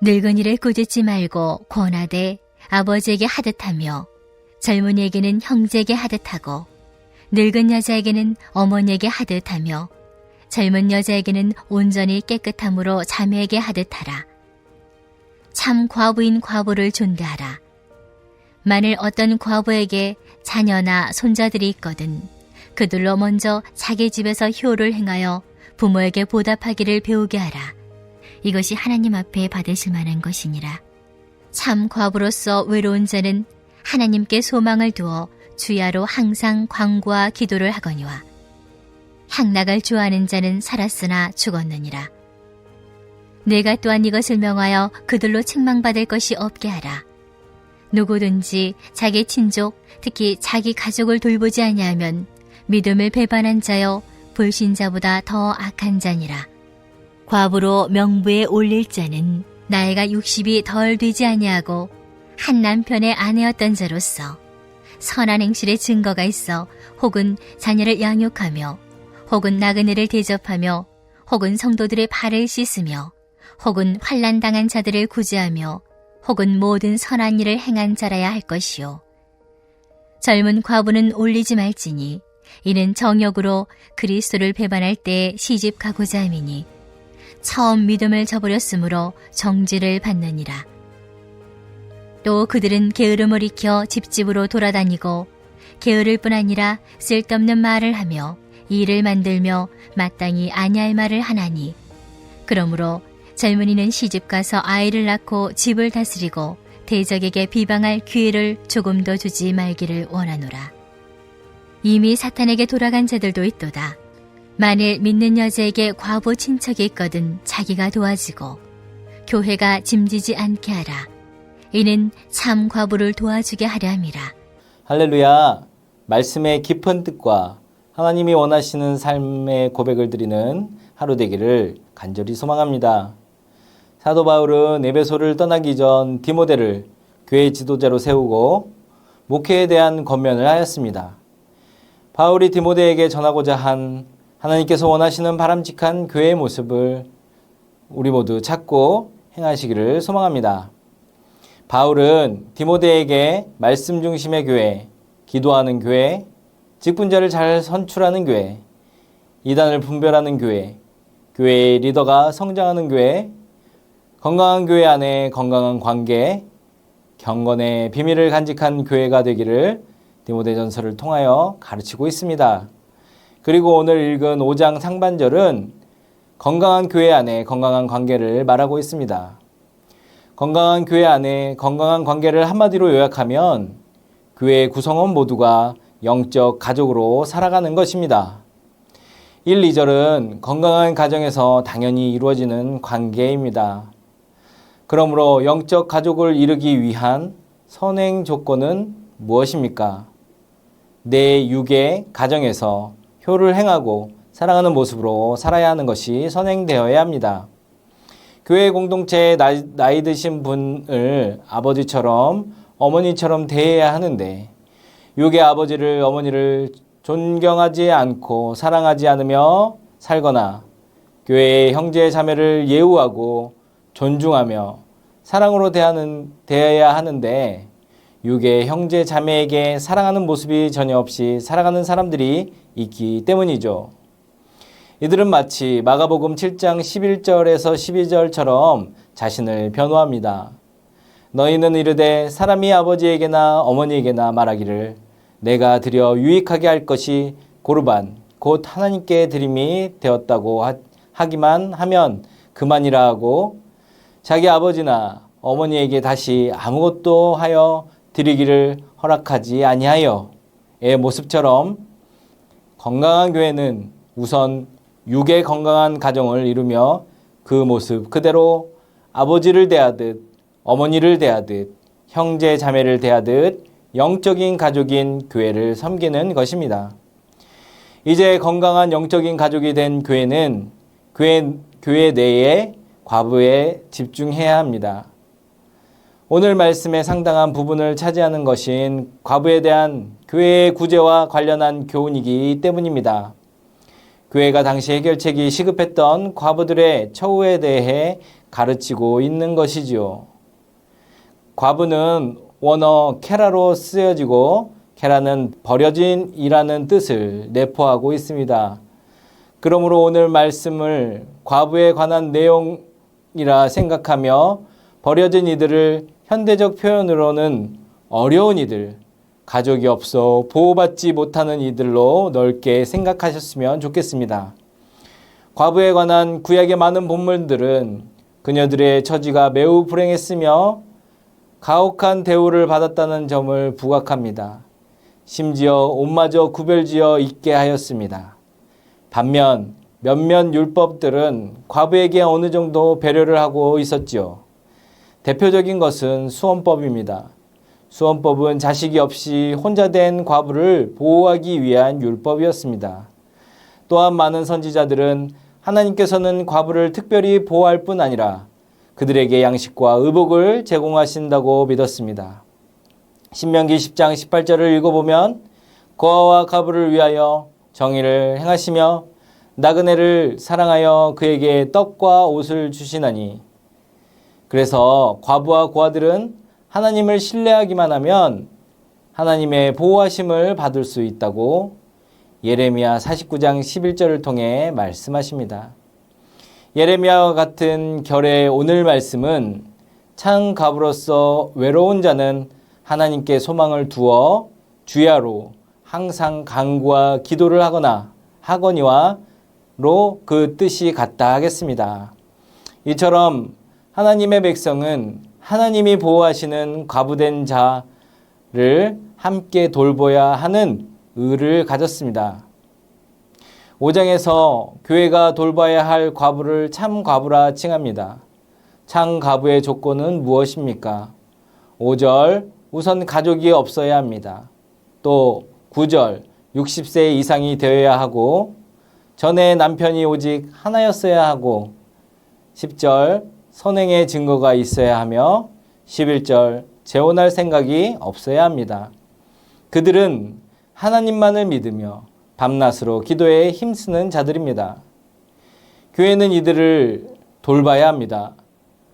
늙은이를 꾸짖지 말고 권하되 아버지에게 하듯하며 젊은이에게는 형제에게 하듯하고 늙은 여자에게는 어머니에게 하듯하며 젊은 여자에게는 온전히 깨끗함으로 자매에게 하듯하라. 참 과부인 과부를 존대하라. 만일 어떤 과부에게 자녀나 손자들이 있거든 그들로 먼저 자기 집에서 효를 행하여 부모에게 보답하기를 배우게 하라. 이것이 하나님 앞에 받으실 만한 것이니라. 참 과부로서 외로운 자는 하나님께 소망을 두어 주야로 항상 광구와 기도를 하거니와 향락을 좋아하는 자는 살았으나 죽었느니라. 내가 또한 이것을 명하여 그들로 책망받을 것이 없게 하라. 누구든지 자기 친족, 특히 자기 가족을 돌보지 아니하면 믿음을 배반한 자여 불신자보다 더 악한 자니라. 과부로 명부에 올릴 자는 나이가 60이 덜 되지 아니하고 한 남편의 아내였던 자로서 선한 행실의 증거가 있어 혹은 자녀를 양육하며 혹은 나그네를 대접하며 혹은 성도들의 발을 씻으며 혹은 환난 당한 자들을 구제하며 혹은 모든 선한 일을 행한 자라야 할 것이요. 젊은 과부는 올리지 말지니 이는 정욕으로 그리스도를 배반할 때에 시집 가고자 함이니 처음 믿음을 저버렸으므로 정죄를 받느니라. 또 그들은 게으름을 익혀 집집으로 돌아다니고 게으를 뿐 아니라 쓸데없는 말을 하며 일을 만들며 마땅히 아니할 말을 하나니 그러므로 젊은이는 시집가서 아이를 낳고 집을 다스리고 대적에게 비방할 기회를 조금 더 주지 말기를 원하노라. 이미 사탄에게 돌아간 자들도 있도다. 만일 믿는 여자에게 과부 친척이 있거든 자기가 도와지고 교회가 짐지지 않게 하라. 이는 참 과부를 도와주게 하려 함이라. 할렐루야. 말씀의 깊은 뜻과 하나님이 원하시는 삶의 고백을 드리는 하루 되기를 간절히 소망합니다. 사도 바울은 에베소를 떠나기 전 디모데를 교회 지도자로 세우고 목회에 대한 권면을 하였습니다. 바울이 디모데에게 전하고자 한 하나님께서 원하시는 바람직한 교회의 모습을 우리 모두 찾고 행하시기를 소망합니다. 바울은 디모데에게 말씀 중심의 교회, 기도하는 교회, 직분자를 잘 선출하는 교회, 이단을 분별하는 교회, 교회의 리더가 성장하는 교회, 건강한 교회 안에 건강한 관계, 경건의 비밀을 간직한 교회가 되기를 디모데전서를 통하여 가르치고 있습니다. 그리고 오늘 읽은 5장 상반절은 건강한 교회 안에 건강한 관계를 말하고 있습니다. 건강한 교회 안에 건강한 관계를 한마디로 요약하면 교회의 구성원 모두가 영적 가족으로 살아가는 것입니다. 1, 2절은 건강한 가정에서 당연히 이루어지는 관계입니다. 그러므로 영적 가족을 이루기 위한 선행 조건은 무엇입니까? 내 육의 가정에서 효를 행하고 사랑하는 모습으로 살아야 하는 것이 선행되어야 합니다. 교회 공동체에 나이 드신 분을 아버지처럼 어머니처럼 대해야 하는데 육의 아버지를 어머니를 존경하지 않고 사랑하지 않으며 살거나 교회의 형제 자매를 예우하고 존중하며 사랑으로 대해야 하는데 육의 형제 자매에게 사랑하는 모습이 전혀 없이 살아가는 사람들이 있기 때문이죠. 이들은 마치 마가복음 7장 11절에서 12절처럼 자신을 변호합니다. 너희는 이르되 사람이 아버지에게나 어머니에게나 말하기를 내가 드려 유익하게 할 것이 고르반 곧 하나님께 드림이 되었다고 하기만 하면 그만이라 하고 자기 아버지나 어머니에게 다시 아무것도 하여 드리기를 허락하지 아니하여의 모습처럼 건강한 교회는 우선 육의 건강한 가정을 이루며 그 모습 그대로 아버지를 대하듯 어머니를 대하듯 형제 자매를 대하듯 영적인 가족인 교회를 섬기는 것입니다. 이제 건강한 영적인 가족이 된 교회는 교회 내에 과부에 집중해야 합니다. 오늘 말씀의 상당한 부분을 차지하는 것인 과부에 대한 교회의 구제와 관련한 교훈이기 때문입니다. 교회가 당시 해결책이 시급했던 과부들의 처우에 대해 가르치고 있는 것이지요. 과부는 원어 케라로 쓰여지고 케라는 버려진이라는 뜻을 내포하고 있습니다. 그러므로 오늘 말씀을 과부에 관한 내용이라 생각하며 버려진 이들을 현대적 표현으로는 어려운 이들, 가족이 없어 보호받지 못하는 이들로 넓게 생각하셨으면 좋겠습니다. 과부에 관한 구약의 많은 본문들은 그녀들의 처지가 매우 불행했으며 가혹한 대우를 받았다는 점을 부각합니다. 심지어 옷마저 구별지어 입게 하였습니다. 반면 몇몇 율법들은 과부에게 어느 정도 배려를 하고 있었지요. 대표적인 것은 수원법입니다. 수원법은 자식이 없이 혼자 된 과부를 보호하기 위한 율법이었습니다. 또한 많은 선지자들은 하나님께서는 과부를 특별히 보호할 뿐 아니라 그들에게 양식과 의복을 제공하신다고 믿었습니다. 신명기 10장 18절을 읽어보면 고아와 과부를 위하여 정의를 행하시며 나그네를 사랑하여 그에게 떡과 옷을 주시나니. 그래서 과부와 고아들은 하나님을 신뢰하기만 하면 하나님의 보호하심을 받을 수 있다고 예레미야 49장 11절을 통해 말씀하십니다. 예레미야와 같은 결의 오늘 말씀은 창 과부로서 외로운 자는 하나님께 소망을 두어 주야로 항상 간구와 기도를 하거니와로 그 뜻이 같다 하겠습니다. 이처럼 하나님의 백성은 하나님이 보호하시는 과부된 자를 함께 돌보아야 하는 의를 가졌습니다. 5장에서 교회가 돌봐야 할 과부를 참 과부라 칭합니다. 참 과부의 조건은 무엇입니까? 5절, 우선 가족이 없어야 합니다. 또 9절, 60세 이상이 되어야 하고 전에 남편이 오직 하나였어야 하고 10절, 선행의 증거가 있어야 하며 11절, 재혼할 생각이 없어야 합니다. 그들은 하나님만을 믿으며 밤낮으로 기도에 힘쓰는 자들입니다. 교회는 이들을 돌봐야 합니다.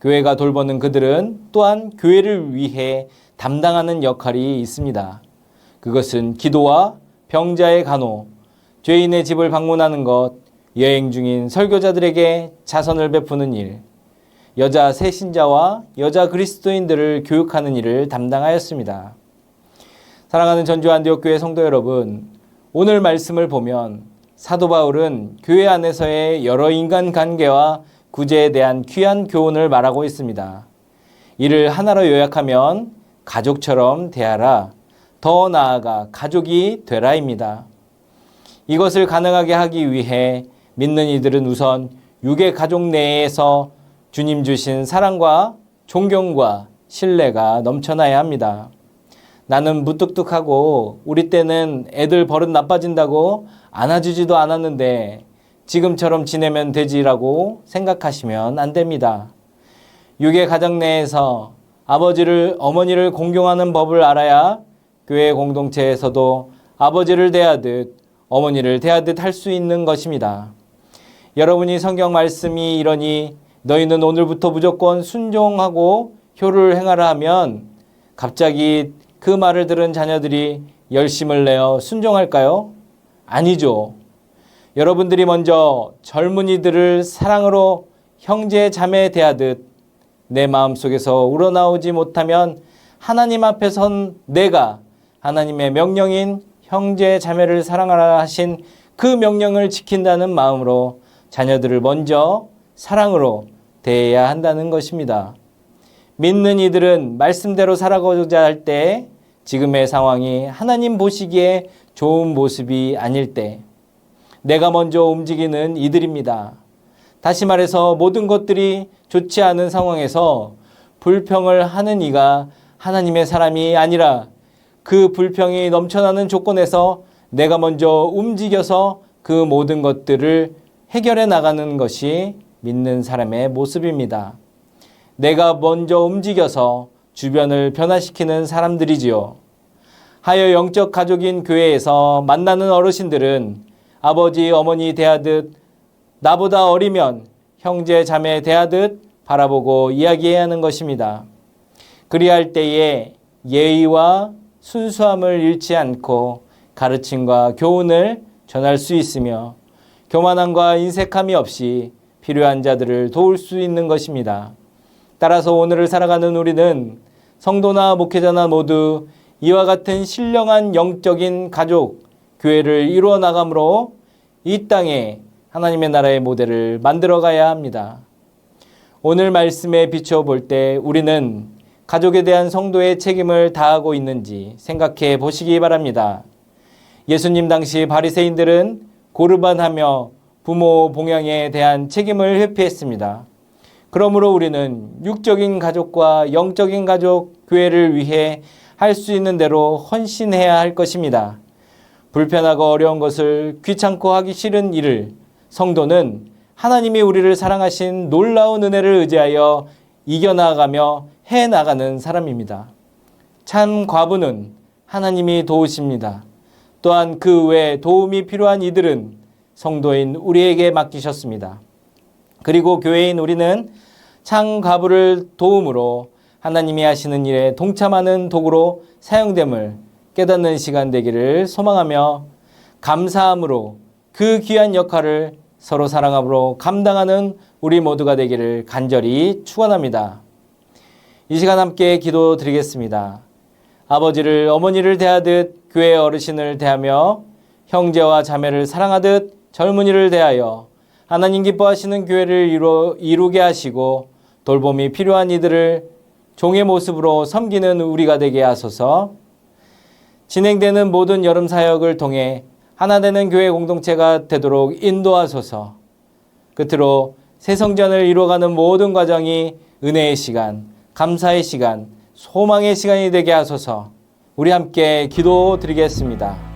교회가 돌보는 그들은 또한 교회를 위해 담당하는 역할이 있습니다. 그것은 기도와 병자의 간호, 죄인의 집을 방문하는 것, 여행 중인 설교자들에게 자선을 베푸는 일, 여자 새신자와 여자 그리스도인들을 교육하는 일을 담당하였습니다. 사랑하는 전주 안디옥교회 성도 여러분, 오늘 말씀을 보면 사도 바울은 교회 안에서의 여러 인간관계와 구제에 대한 귀한 교훈을 말하고 있습니다. 이를 하나로 요약하면 가족처럼 대하라, 더 나아가 가족이 되라입니다. 이것을 가능하게 하기 위해 믿는 이들은 우선 육의 가족 내에서 주님 주신 사랑과 존경과 신뢰가 넘쳐나야 합니다. 나는 무뚝뚝하고 우리 때는 애들 버릇 나빠진다고 안아주지도 않았는데 지금처럼 지내면 되지라고 생각하시면 안 됩니다. 육의 가정 내에서 아버지를, 어머니를 공경하는 법을 알아야 교회 공동체에서도 아버지를 대하듯 어머니를 대하듯 할 수 있는 것입니다. 여러분이 성경 말씀이 이러니 너희는 오늘부터 무조건 순종하고 효를 행하라 하면 갑자기 그 말을 들은 자녀들이 열심을 내어 순종할까요? 아니죠. 여러분들이 먼저 젊은이들을 사랑으로 형제 자매 대하듯 내 마음속에서 우러나오지 못하면 하나님 앞에 선 내가 하나님의 명령인 형제 자매를 사랑하라 하신 그 명령을 지킨다는 마음으로 자녀들을 먼저 사랑으로 대해야 한다는 것입니다. 믿는 이들은 말씀대로 살아가고자 할 때 지금의 상황이 하나님 보시기에 좋은 모습이 아닐 때 내가 먼저 움직이는 이들입니다. 다시 말해서 모든 것들이 좋지 않은 상황에서 불평을 하는 이가 하나님의 사람이 아니라 그 불평이 넘쳐나는 조건에서 내가 먼저 움직여서 그 모든 것들을 해결해 나가는 것이 믿는 사람의 모습입니다. 내가 먼저 움직여서 주변을 변화시키는 사람들이지요. 하여 영적 가족인 교회에서 만나는 어르신들은 아버지, 어머니 대하듯 나보다 어리면 형제, 자매 대하듯 바라보고 이야기해야 하는 것입니다. 그리할 때에 예의와 순수함을 잃지 않고 가르침과 교훈을 전할 수 있으며 교만함과 인색함이 없이 필요한 자들을 도울 수 있는 것입니다. 따라서 오늘을 살아가는 우리는 성도나 목회자나 모두 이와 같은 신령한 영적인 가족, 교회를 이루어 나감으로 이 땅에 하나님의 나라의 모델을 만들어 가야 합니다. 오늘 말씀에 비추어 볼 때 우리는 가족에 대한 성도의 책임을 다하고 있는지 생각해 보시기 바랍니다. 예수님 당시 바리새인들은 고르반하며 부모 봉양에 대한 책임을 회피했습니다. 그러므로 우리는 육적인 가족과 영적인 가족, 교회를 위해 할 수 있는 대로 헌신해야 할 것입니다. 불편하고 어려운 것을 귀찮고 하기 싫은 일을 성도는 하나님이 우리를 사랑하신 놀라운 은혜를 의지하여 이겨나가며 해나가는 사람입니다. 참 과부는 하나님이 도우십니다. 또한 그 외에 도움이 필요한 이들은 성도인 우리에게 맡기셨습니다. 그리고 교회인 우리는 참 과부를 도움으로 하나님이 하시는 일에 동참하는 도구로 사용됨을 깨닫는 시간 되기를 소망하며 감사함으로 그 귀한 역할을 서로 사랑함으로 감당하는 우리 모두가 되기를 간절히 축원합니다. 이 시간 함께 기도드리겠습니다. 아버지를 어머니를 대하듯 교회 어르신을 대하며 형제와 자매를 사랑하듯 젊은이를 대하여 하나님 기뻐하시는 교회를 이루게 하시고 돌봄이 필요한 이들을 종의 모습으로 섬기는 우리가 되게 하소서. 진행되는 모든 여름 사역을 통해 하나 되는 교회 공동체가 되도록 인도하소서. 끝으로 새 성전을 이루어가는 모든 과정이 은혜의 시간, 감사의 시간, 소망의 시간이 되게 하소서. 우리 함께 기도드리겠습니다.